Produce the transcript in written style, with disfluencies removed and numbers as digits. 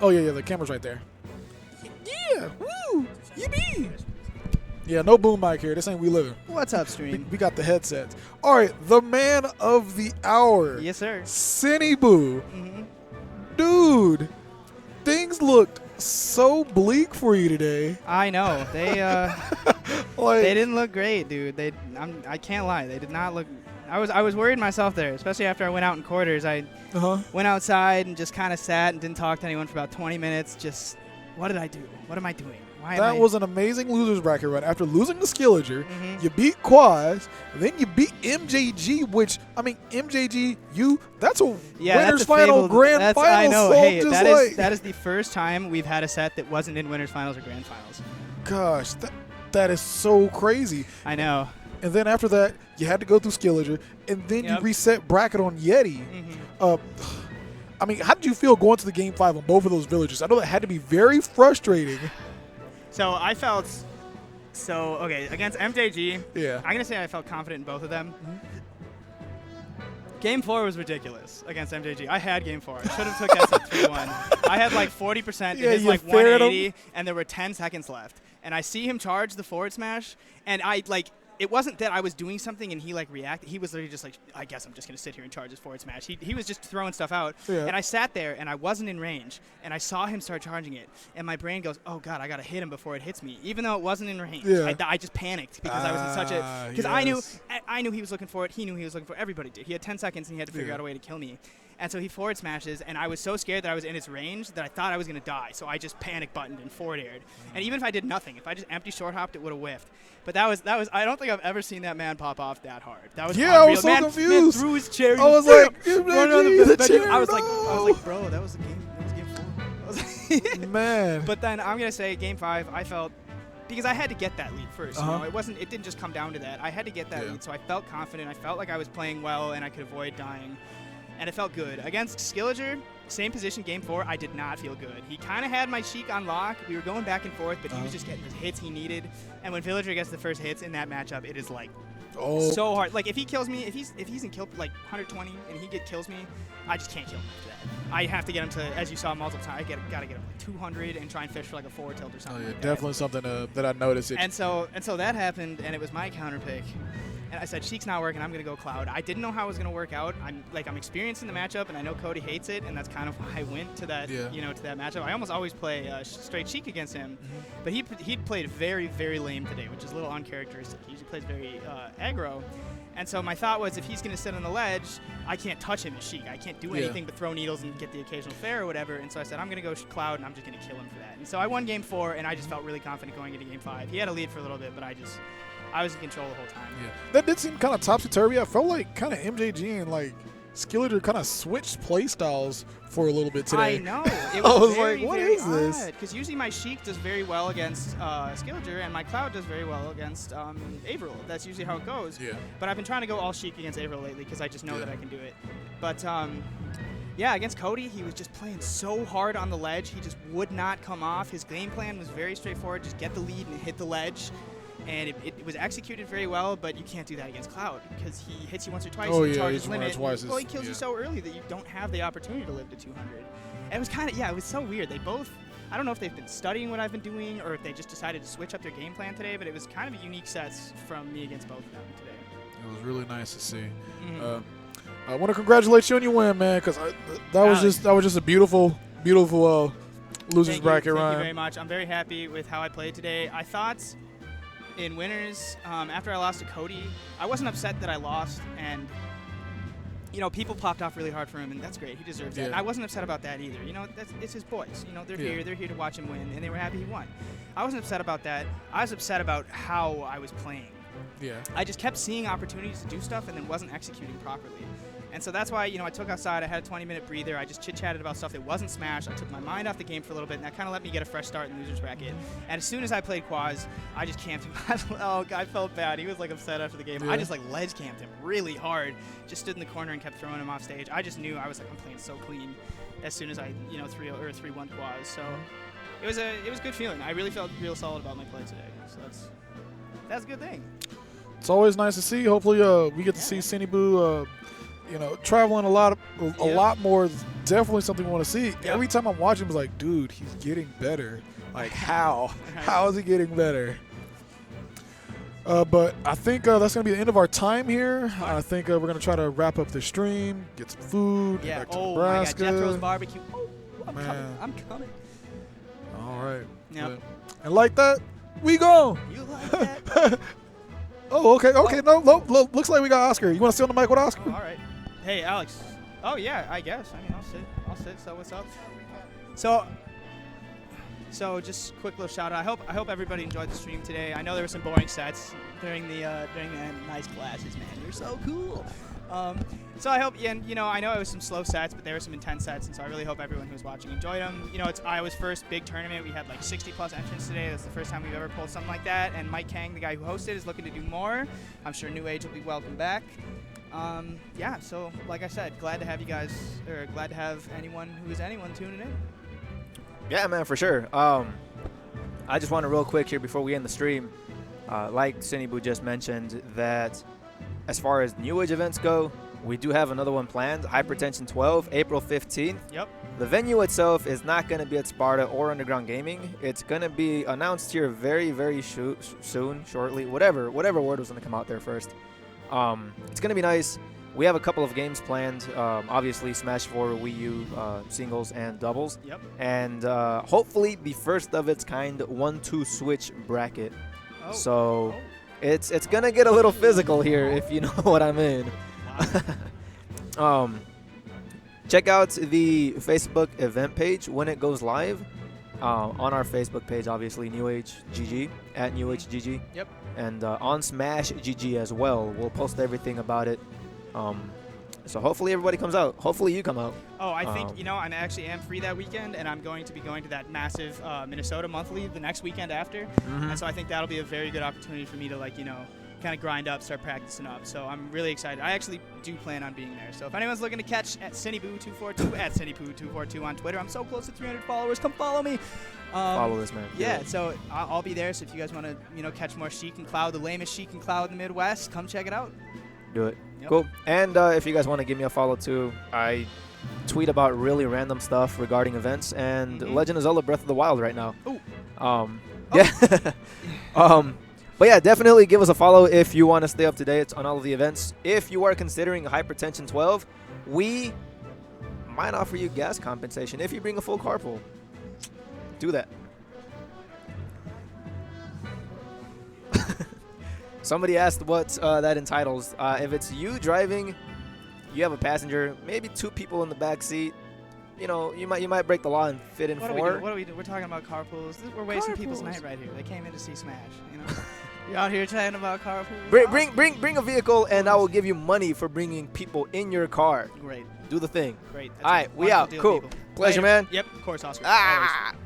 Oh, yeah, the camera's right there. Yeah, woo, yippee. Yeah, no boom mic here. This ain't We Living. What's up, stream? We got the headsets. All right, the man of the hour. Yes, sir. Sinnyboo. Mm-hmm. Dude, things looked so bleak for you today. I know. They Like, they didn't look great, dude. I can't lie. They did not look. I was worried myself there, especially after I went out in quarters. I went outside and just kind of sat and didn't talk to anyone for about 20 minutes. Just, what did I do? What am I doing? That was an amazing losers bracket run. After losing to Skilliger, you beat Quaz, then you beat MJG, which, I mean, MJG, that's a winners final, grand final. I know. So hey, just that is the first time we've had a set that wasn't in winners finals or grand finals. Gosh, that is so crazy. I know. And then after that, you had to go through Skilliger, and then you reset bracket on Yeti. I mean, how did you feel going to the Game 5 on both of those villages? I know that had to be very frustrating. So I felt against MJG. Yeah. I'm gonna say I felt confident in both of them. Game 4 was ridiculous against MJG. I had Game 4. I should have took that set 3-1. I had like 40%. Yeah, his you like feared 180, and there were 10 seconds left. And I see him charge the forward smash, and it wasn't that I was doing something and he like reacted. He was literally just like, I guess I'm just going to sit here and charge his forward smash. He was just throwing stuff out. Yeah. And I sat there and I wasn't in range. And I saw him start charging it. And my brain goes, oh, God, I got to hit him before it hits me. Even though it wasn't in range. Yeah. I just panicked because I was in such a – because I knew he was looking for it. He knew he was looking for it. Everybody did. He had 10 seconds and he had to figure out a way to kill me. And so he forward smashes, and I was so scared that I was in his range that I thought I was going to die. So I just panic buttoned and forward aired. And even if I did nothing, if I just empty short hopped, it would have whiffed. But that was. I don't think I've ever seen that man pop off that hard. That was unreal. I was so man confused. threw his chair. I was like, I was like, bro, that was the game. That was game 4. I was like, man. But then I'm gonna say game 5. I felt. Because I had to get that lead first. You know, it didn't just come down to that. I had to get that lead, so I felt confident. I felt like I was playing well and I could avoid dying. And it felt good. Against Skilliger, same position, game 4, I did not feel good. He kind of had my Sheik on lock. We were going back and forth, but he was just getting the hits he needed. And when Villager gets the first hits in that matchup, it is like so hard. Like if he kills me, if he's in kill like 120 and he kills me, I just can't kill him after that. I have to get him to, as you saw multiple times, gotta get him like 200 and try and fish for like a forward tilt or something. Oh yeah, like definitely something that I noticed. And so that happened, and it was my counter pick. And I said, Sheik's not working, I'm going to go Cloud. I didn't know how it was going to work out. I'm experiencing the matchup, and I know Cody hates it, and that's kind of why I went to that, to that matchup. I almost always play straight Sheik against him, but he'd played very, very lame today, which is a little uncharacteristic. He usually plays very aggro. And so my thought was, if he's going to sit on the ledge, I can't touch him as Sheik. I can't do anything but throw needles and get the occasional fair or whatever. And so I said, I'm going to go Cloud, and I'm just going to kill him for that. And so I won game 4, and I just felt really confident going into game 5. He had a lead for a little bit, but I was in control the whole time. Yeah, that did seem kind of topsy-turvy. I felt like kind of MJG and like Skilliger kind of switched play styles for a little bit today. I know. It was like, what is this? Because usually my Sheik does very well against Skilliger, and my Cloud does very well against Averill. That's usually how it goes. Yeah. But I've been trying to go all Sheik against Averill lately because I just know that I can do it. But yeah, against Cody, he was just playing so hard on the ledge. He just would not come off. His game plan was very straightforward. Just get the lead and hit the ledge. And it was executed very well, but you can't do that against Cloud because he hits you once or twice and charges limit. Well, he kills you so early that you don't have the opportunity to live to 200. And it was kind of, it was so weird. They both, I don't know if they've been studying what I've been doing or if they just decided to switch up their game plan today, but it was kind of a unique sets from me against both of them today. It was really nice to see. I want to congratulate you on your win, man, because that was just a beautiful losers bracket run. Thank you very much. I'm very happy with how I played today. I thought in winners, after I lost to Cody, I wasn't upset that I lost, and people popped off really hard for him, and that's great. He deserves that. I wasn't upset about that either. It's his boys. They're here. They're here to watch him win, and they were happy he won. I wasn't upset about that. I was upset about how I was playing. Yeah. I just kept seeing opportunities to do stuff and then wasn't executing properly. And so that's why, I took outside. I had a 20-minute breather. I just chit-chatted about stuff that wasn't Smash. I took my mind off the game for a little bit, and that kind of let me get a fresh start in the losers bracket. And as soon as I played Quaz, I just camped him. I felt bad. He was upset after the game. Yeah. I just ledge camped him really hard. Just stood in the corner and kept throwing him off stage. I just knew I'm playing so clean as soon as I 3-1 Quaz. So it was a good feeling. I really felt real solid about my play today. So that's a good thing. It's always nice to see. Hopefully we get to see Sinnyboo traveling a lot more definitely something we want to see. Yep. Every time I'm watching, I was like, dude, he's getting better. Like, how? How is he getting better? But I think that's going to be the end of our time here. I think we're going to try to wrap up the stream, get some food, get back to Nebraska. My God, Jethro's barbecue. Oh, I'm coming. All right. Yep. And like that, we go. You like that? Oh, okay. No, looks like we got Oscar. You want to sit on the mic with Oscar? All right. Hey, Alex. Oh, yeah, I guess. I mean, I'll sit. So what's up? So just quick little shout out. I hope everybody enjoyed the stream today. I know there were some boring sets during the nice classes, man. You're so cool. So I hope, and I know it was some slow sets, but there were some intense sets, and so I really hope everyone who was watching enjoyed them. It's Iowa's first big tournament. We had like 60+ entrants today. That's the first time we've ever pulled something like that. And Mike Kang, the guy who hosted, is looking to do more. I'm sure New Age will be welcome back. Yeah. So like I said, glad to have you guys, or glad to have anyone who is anyone tuning in. Yeah, man, for sure. I just want to real quick here before we end the stream, like Sinnyboo just mentioned, that as far as New Age events go, we do have another one planned, Hypertension 12, April 15th. Yep. The venue itself is not going to be at Sparta or Underground Gaming. It's going to be announced here very, very soon, shortly, whatever word was going to come out there first. It's going to be nice. We have a couple of games planned, obviously Smash 4, Wii U, singles and doubles. Yep. And hopefully the first of its kind 1-2 switch bracket. Oh. So it's going to get a little physical here, if you know what I mean. Wow. Check out the Facebook event page when it goes live. On our Facebook page, obviously, New Age GG, at New Age GG. Yep. And on Smash GG as well. We'll post everything about it. So hopefully everybody comes out. Hopefully you come out. Oh, I think, I actually am free that weekend, and I'm going to be going to that massive Minnesota monthly the next weekend after. Mm-hmm. And so I think that'll be a very good opportunity for me to, kind of grind up, start practicing up. So I'm really excited. I actually do plan on being there. So if anyone's looking to catch at Sinnyboo242, at Sinnyboo242 on Twitter, I'm so close to 300 followers. Come follow me. Follow this man. Yeah, so I'll be there. So if you guys want to, catch more Sheik and Cloud, the lamest Sheik and Cloud in the Midwest, come check it out. Do it. Yep. Cool. And if you guys want to give me a follow too, I tweet about really random stuff regarding events and Legend of Zelda Breath of the Wild right now. Ooh. Yeah. But yeah, definitely give us a follow if you want to stay up to date on all of the events. If you are considering Hypertension 12, we might offer you gas compensation if you bring a full carpool. Do that. Somebody asked what that entitles. If it's you driving, you have a passenger, maybe 2 people in the back seat. You might break the law and fit in 4. What do we do? We're talking about carpools. We're wasting people's night right here. They came in to see Smash. You're out here chatting about carpools. Bring a vehicle, and I will give you money for bringing people in your car. Great. Do the thing. Great. All right, we out. Cool. People. Pleasure, Later. man. Yep, of course, Oscar. Ah. Always.